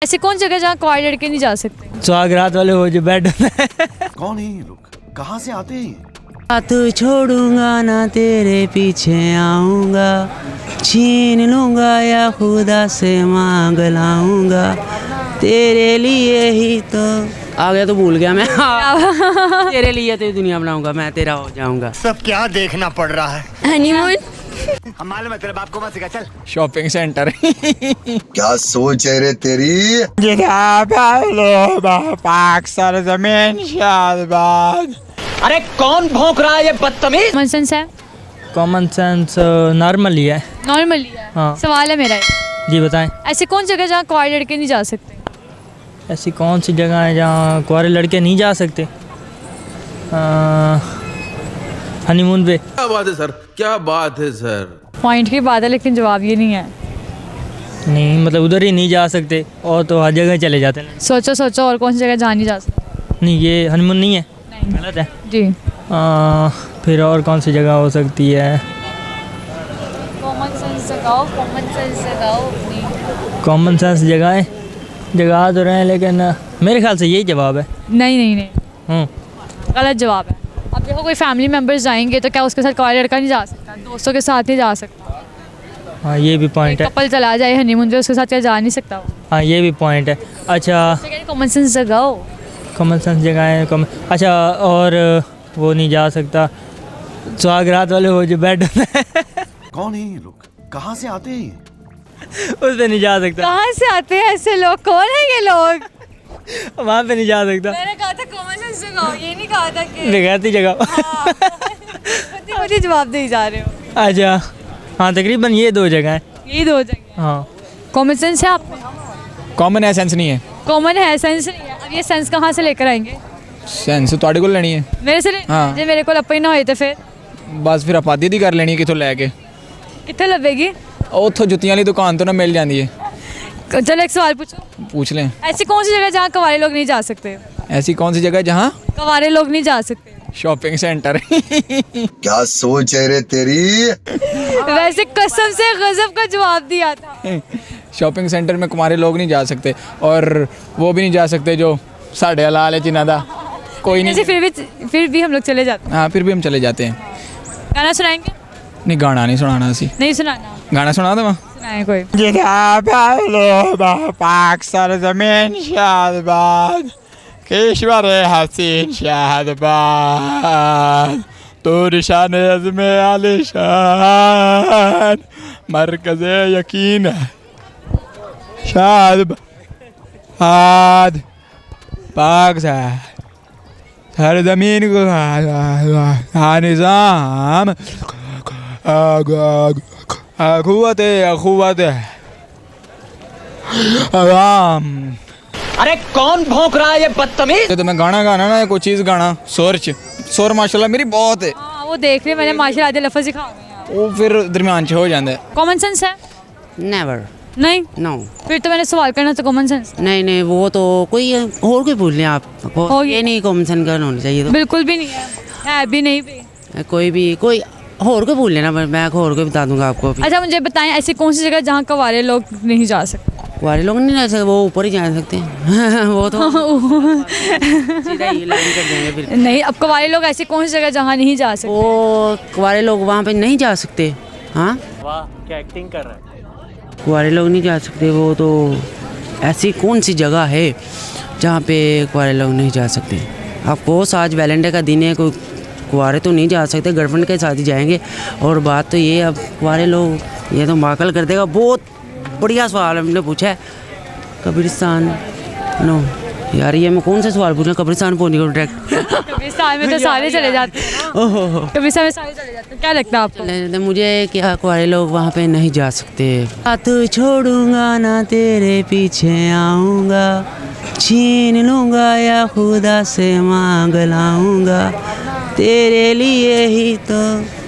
ऐसी कौन जगह जहाँ कुंवारे लड़के नहीं जा सकते? सुहागरात वाले वो जो बेड कौन है ये लोग? कहाँ से आते हैं ये? साथ छोड़ूंगा ना तेरे पीछे आऊंगा, छीन लूंगा या खुदा से मांग लाऊंगा, तेरे लिए ही तो आ गया तो भूल गया मैं तेरे लिए तो ये दुनिया बनाऊंगा, मैं तेरा हो जाऊंगा। सब क्या देखना पड़ रहा है? हनीमून। हम मालूम है तेरे बाप को मत सिखा, चल। शॉपिंग सेंटर क्या सोच है रे तेरी? पाक सरजमीन शाहबाद। अरे कौन भौंक रहा है ये बदतमीज? कॉमन सेंस है? कॉमन सेंस नॉर्मल ही है। नॉर्मली है। हाँ। सवाल है मेरा जी बताएं। ऐसी कौन जगह जहाँ कुंवारे लड़के नहीं जा सकते? ऐसी कौन सी जगह है जहाँ कुंवारे लड़के नहीं जा सकते? हनीमून पे। क्या बात है सर, क्या बात है सर। पॉइंट की बात है लेकिन जवाब ये नहीं है। नहीं मतलब उधर ही नहीं जा सकते और तो हर जगह चले जाते हैं। सोचो सोचो और कौन सी जगह जहाँ नहीं जा सकते? नहीं ये हनीमून नहीं है, नहीं। गलत है। जी। फिर और कौन सी जगह हो सकती है? कॉमन सेंस जगाओ, कॉमन सेंस जगाओ। कॉमन सेंस जगह तो रहे हैं लेकिन मेरे ख्याल से यही जवाब है। नहीं नहीं नहीं, गलत जवाब है। अब देखो कोई फैमिली मेम्बर्स जाएंगे तो क्या उसके साथ कुंवारा लड़का नहीं जा सकता? दोस्तों के साथ नहीं जा सकता। हाँ ये भी पॉइंट है। कपल चला जाए हनीमून पे उसके साथ क्या जा नहीं सकता वो? हाँ ये भी पॉइंट है। अच्छा कॉमन सेंस जगाओ। कॉमन सेंस जगह है अच्छा और वो नहीं जा सकता सुहागरात वाले वो जो बेड कौन है ये लोग? कहाँ से आते हैं ये? उस पे नहीं जा सकता। कहाँ से आते हैं ऐसे लोग? कौन है ये लोग? वहाँ पे नहीं जा सकता। मैंने कहा था कॉमन सेंस जगाओ, ये नहीं कहा था कि बेगैरती जगह। खुद ही जवाब दे जा रहे हो। अच्छा हाँ तकरीबन ये दो जगह हैं। यही दो जगह। हाँ कॉमन सेंस है आप? कॉमन है, सेंस नहीं है। कॉमन है, सेंस नहीं है। अब ये सेंस कहाँ से लेकर आएंगे? सेंस ਤੁਹਾਡੇ ਕੋਲ ਲੈਣੀ ਹੈ। मेरे से हाँ। जे मेरे को अपनी ना होए तो फिर ਬਸ ਫਿਰ ਆਪਾਂ ਦੀ ਕਰ ਲੈਣੀ ਕਿਥੋਂ ਲੈ ਕੇ। कितने लवेगी? ਉੱਥੋਂ ਜੁੱਤੀਆਂ ਵਾਲੀ ਦੁਕਾਨ ਤੋਂ ਨਾ ਮਿਲ ਜਾਂਦੀ ਹੈ। चलो एक सवाल पूछो। पूछ लें। ऐसी कौन सी जगह जहाँ कुंवारे लोग नहीं जा सकते? ऐसी कौन सी जगह जहाँ कुंवारे लोग नहीं जा सकते? शॉपिंग सेंटर क्या सोच है रे तेरी? वैसे कसम से गजब का जवाब दिया था। शॉपिंग सेंटर में कुमारे लोग नहीं जा सकते और वो भी नहीं जा सकते जो साढ़े हलाल है जिन्ना दा कोई ऐसे नहीं। फिर भी हम लोग चले जाते हाँ फिर भी हम चले जाते हैं। हैं। गाना सुनाएंगे? नहीं गाना नहीं सुनाना असी। नहीं सुनाना। गाना सुना दे सुनाए कोई। पाक सरजमीन शाहबाद केशवर हसीन शाहबाद तो निशान अज़्मे आलिशान मरकज़ यकीन शाहबाद पाक सरजमीन को निज़ाम अखुवत आवाम। अरे कौन भौंक रहा है ये बदतमीज? तो मैं गाना गाना ना कोई चीज़ गाना सुर माशाल्लाह मेरी बहुत है। हाँ वो देख रहे मैंने माशाल्लाह आधे लफ्ज़ सिखा दिए। वो फिर दरमियान च हो जाता है। कॉमन सेंस है? नेवर। नहीं। नो। फिर तो मैंने सवाल करना था कॉमन सेंस। नहीं नहीं वो तो कोई और कोई पूछ लें आप। हो गया। ये नहीं कॉमन सेंस का होना चाहिए तो। बिल्कुल भी नहीं है भी नहीं भी। कोई और कोई पूछ लेना, मैं और कोई बता दूंगा आपको। अच्छा मुझे बताएं ऐसी कौन सी जगह जहाँ कुंवारे लोग नहीं जा सकते? कुंवारे लोग नहीं जा सकते, वो ऊपर ही जा सकते हैं वो तो सीधा ही लाइन कर देंगे फिर। नहीं अब कुंवारे लोग ऐसी कौन सी जगह जहाँ नहीं जा सकते? वो कुंवारे लोग वहाँ पे नहीं जा सकते। हाँ वाह क्या एक्टिंग कर रहा है। कुंवारे लोग नहीं जा सकते, वो तो ऐसी कौन सी जगह है जहाँ पे कुंवारे लोग नहीं जा सकते? आपको आज वैलेंटाइन का दिन है, कोई कुंवारे तो नहीं जा सकते, गर्लफ्रेंड के साथ ही जाएंगे। और बात तो ये, अब कुंवारे लोग ये तो माकल कर देगा। बहुत बढ़िया सवाल हमने पूछा है। कब्रिस्तान नो यार, ये मैं कौन सा सवाल पूछा? कब्रिस्तान पहुँच गया डायरेक्ट। कब्रिस्तान में तो सारे चले जाते हैं ना। ओहो कब्रिस्तान में सारे चले जाते हैं। क्या लगता है आपको? मुझे क्या कुंवारे लोग वहाँ पे नहीं जा सकते। साथ छोड़ूंगा ना तेरे पीछे आऊँगा, छीन लूँगा या खुदा से मांग लाऊँगा, तेरे लिए ही तो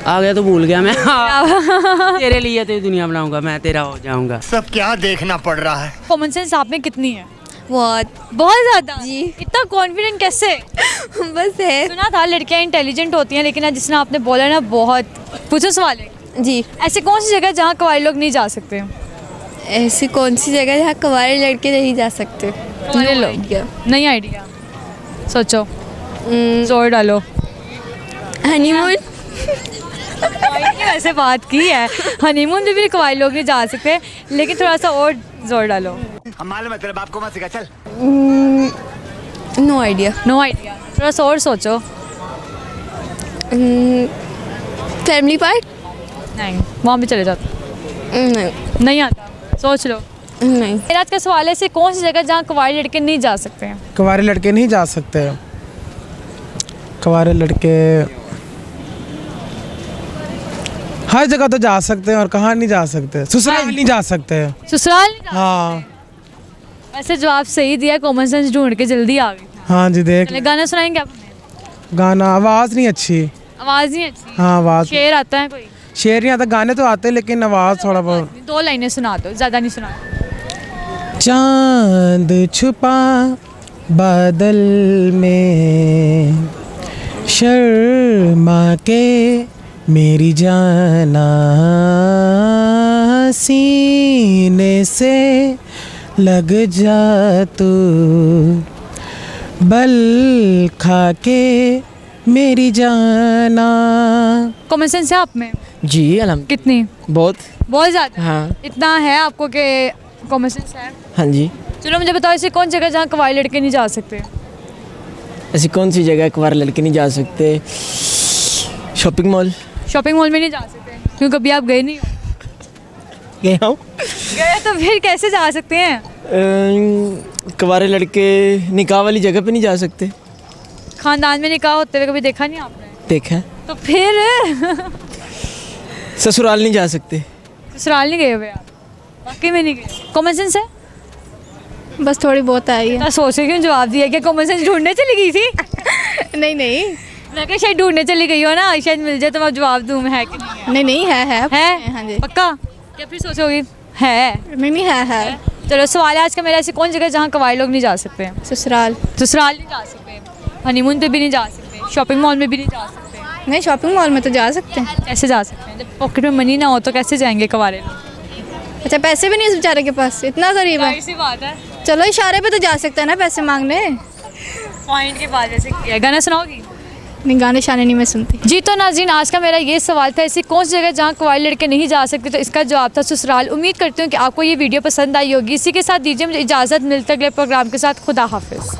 आ गया तो भूल गया मैं तेरे लिए तो ये दुनिया बनाऊंगा, मैं तेरा हो जाऊंगा। सब क्या देखना पड़ रहा है? कॉमन सेंस आप में कितनी है? बहुत ज्यादा जी। इतना कॉन्फिडेंट कैसे? बस है सुना था लड़कियां इंटेलिजेंट होती हैं लेकिन आज जिसने आपने बोला ना बहुत। पूछो सवाल है। जी। ऐसी कौन सी जगह जहाँ कुंवारे लोग नहीं जा सकते? ऐसी कौन सी जगह है जहाँ कुंवारे लड़के नहीं जा सकते? कुंवारे लोग आइडिया। नहीं आइडिया, सोचो, जोर डालो। हनीमून। वैसे बात की है, हनीमून पे भी कुंवारे लोग नहीं जा सकते, लेकिन थोड़ा सा और जोर डालो। No idea. नो आइडिया, थोड़ा सा और सोचो। Family park. नहीं, वहाँ भी चले जाते। नहीं नहीं आता, सोच लो। नहीं। मेरा आज का सवाल है, ऐसी कौन सी जगह जहाँ कुंवारे लड़के नहीं जा सकते हैं? कुंवारे लड़के नहीं जा सकते। कुंवारे लड़के हर जगह तो जा सकते हैं, और कहाँ नहीं जा सकते? ससुराल नहीं जा सकते। ससुराल नहीं जा हाँ वैसे जवाब सही दिया, कॉमन सेंस ढूंढ के जल्दी आ गई। हाँ जी, देख चले, गाना सुनाएंगे आप हमें? गाना आवाज़ नहीं अच्छी। आवाज़ नहीं अच्छी। हाँ आवाज़, शेर आता है कोई? शेर नहीं आता, गाने तो आते लेकिन आवाज़ थोड़ा बहुत। 2 लाइनें सुना दो, ज़्यादा नहीं सुना। चांद छुपा बादल में, शर्मा के मेरी जाना, सीने से लग जा तू, बल खा के मेरी जाना। कॉमन सेंस है आप में? जी अलहम कितनी? बहुत। बहुत ज़्यादा। हाँ इतना है आपको कि कॉमन सेंस है? हाँ जी। चलो मुझे बताओ, ऐसी कौन जगह जहाँ कुंवारे लड़के नहीं जा सकते? ऐसी कौन सी जगह कुंवारे लड़के नहीं जा सकते? Shopping mall. शॉपिंग मॉल में नहीं जा सकते क्यों? कभी आप गए नहीं हो? गया हूँ। गए तो फिर कैसे जा सकते हैं? कुंवारे लड़के निकाह वाली जगह पे नहीं जा सकते। खानदान में निकाह होते हुए कभी देखा नहीं आपने? देखा है। तो फिर ससुराल नहीं जा सकते। ससुराल नहीं गए हुए आप? वाकई में नहीं गए? कॉमन सेंस है? बस थोड़ी बहुत आई है। मैं सोच रही क्यों जवाब दिया, क्या कॉमन सेंस ढूंढने चली गई थी? नहीं नहीं मैं क्या शायद ढूंढने चली गई हो ना, शायद मिल जाए तो मैं जवाब दूँ है कि नहीं नहीं है है? हाँ जी। पक्का? क्या फिर सोचोगी है? नहीं है। चलो सवाल है आज का मेरा, ऐसी कौन जगह जहाँ कुंवारे लोग नहीं जा सकते? ससुराल। ससुराल नहीं जा सकते, हनीमून पे भी नहीं जा सकते, शॉपिंग मॉल में भी नहीं जा सकते। नहीं, शॉपिंग मॉल में तो जा सकते हैं। कैसे जा सकते हैं? जब पॉकेट में मनी ना हो तो कैसे जाएंगे कुंवारे लोग? अच्छा, पैसे भी नहीं इस बेचारे के पास, इतना गरीब है। ऐसी बात है। चलो इशारे पे तो जा सकता है ना पैसे मांगने। पॉइंट के बाद जैसे किया। गाना सुनाओगी? नहीं, गाने शाने नहीं मैं सुनती। जी तो नाज़रीन, आज का मेरा ये सवाल था, ऐसी कौन सी जगह जहाँ कुंवारे लड़के नहीं जा सकते, तो इसका जवाब था ससुराल। उम्मीद करती हूँ कि आपको ये वीडियो पसंद आई होगी। इसी के साथ दीजिए मुझे इजाज़त, मिलते अगले प्रोग्राम के साथ। खुदा हाफिज़।